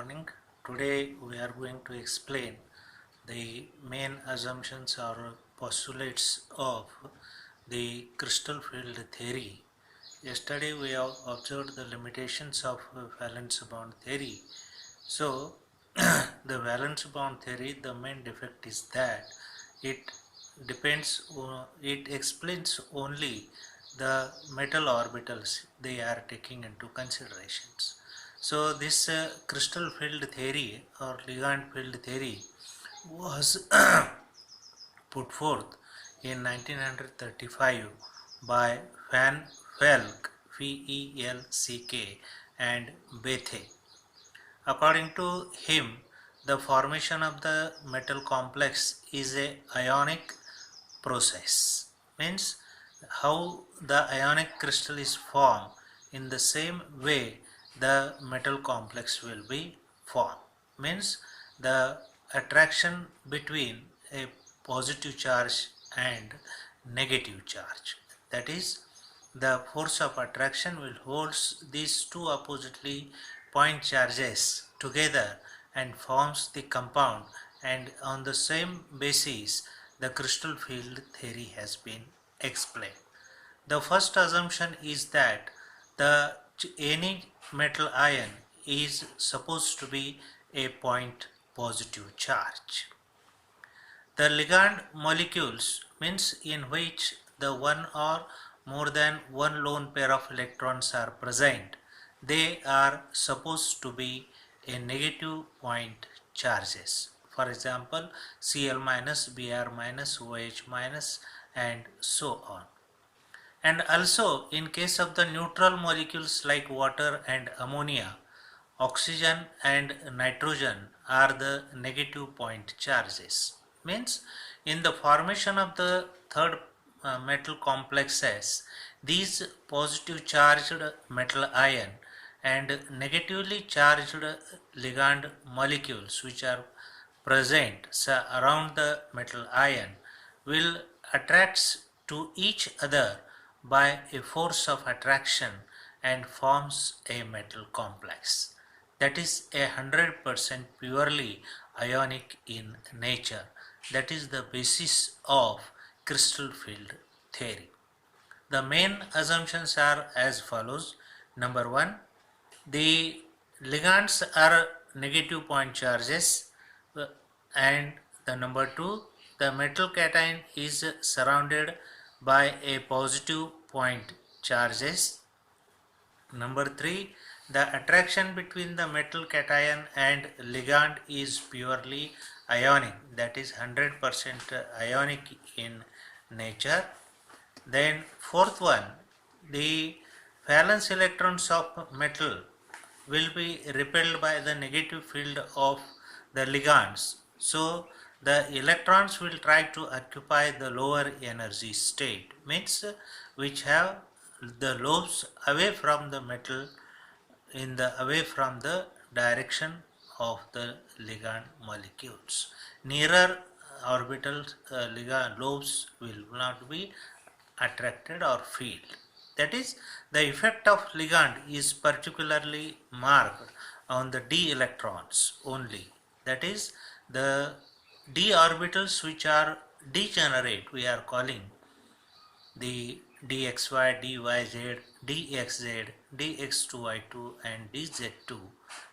morning. Today we are going to explain the main assumptions or postulates of the crystal field theory. Yesterday we have observed the limitations of valence bound theory. So the valence bound theory, the main defect is that it it explains only the metal orbitals they are taking into considerations. So this crystal field theory or ligand field theory was put forth in 1935 by Van Velk, Velck, and Bethe. According to him, the formation of the metal complex is a ionic process. Means how the ionic crystal is formed, in the same way the metal complex will be formed. Means the attraction between a positive charge and negative charge, that is, the force of attraction will hold these two oppositely point charges together and forms the compound, and on the same basis the crystal field theory has been explained. The first assumption is that the any metal ion is supposed to be a point positive charge. The ligand molecules, means in which the one or more than one lone pair of electrons are present, they are supposed to be a negative point charges. For example, Cl minus, Br minus, OH minus, and so on. And also in case of the neutral molecules like water and ammonia, oxygen and nitrogen are the negative point charges. Means in the formation of the third metal complexes, these positive charged metal ion and negatively charged ligand molecules which are present around the metal ion will attract to each other by a force of attraction and forms a metal complex that is 100% purely ionic in nature. That is the basis of crystal field theory. The main assumptions are as follows. Number one, the ligands are negative point charges, and the number two, the metal cation is surrounded by a positive point charges. Number three, the attraction between the metal cation and ligand is purely ionic, that is 100% ionic in nature. Then fourth one, the valence electrons of metal will be repelled by the negative field of the ligands. So the electrons will try to occupy the lower energy state, means which have the lobes away from the metal, away from the direction of the ligand molecules. Nearer orbitals, ligand lobes will not be attracted or filled. That is, the effect of ligand is particularly marked on the d electrons only. That is, the d orbitals which are degenerate, we are calling the dxy, dyz, dxz, dx2y2 and dz2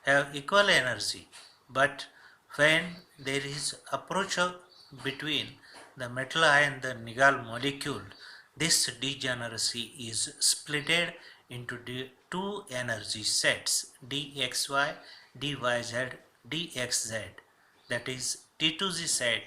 have equal energy, but when there is approach between the metal ion and the Nagal molecule, this degeneracy is splitted into two energy sets, dxy, dyz, dxz, that is T2z set,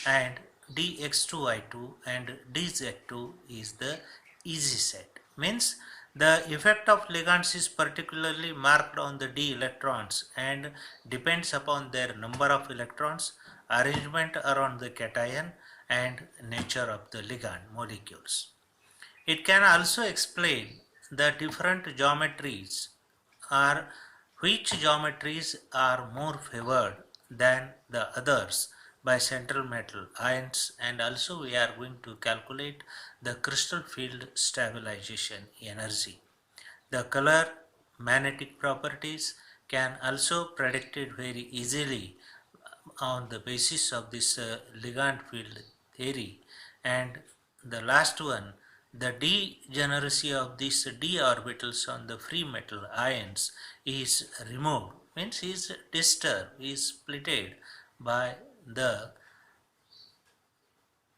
and dx2y2 and dz2 is the easy set. Means the effect of ligands is particularly marked on the d electrons and depends upon their number of electrons, arrangement around the cation, and nature of the ligand molecules. It can also explain the different geometries, or which geometries are more favored than the others by central metal ions, and also we are going to calculate the crystal field stabilization energy. The color, magnetic properties, can also predicted very easily on the basis of this ligand field theory. And the last one, the degeneracy of these d orbitals on the free metal ions is removed, means is disturbed, is splitted by the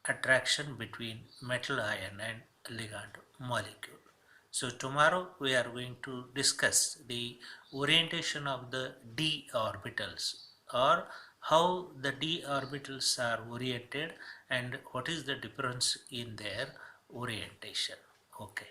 attraction between metal ion and ligand molecule. So tomorrow we are going to discuss the orientation of the d orbitals, or how the d orbitals are oriented and what is the difference in their orientation. Okay.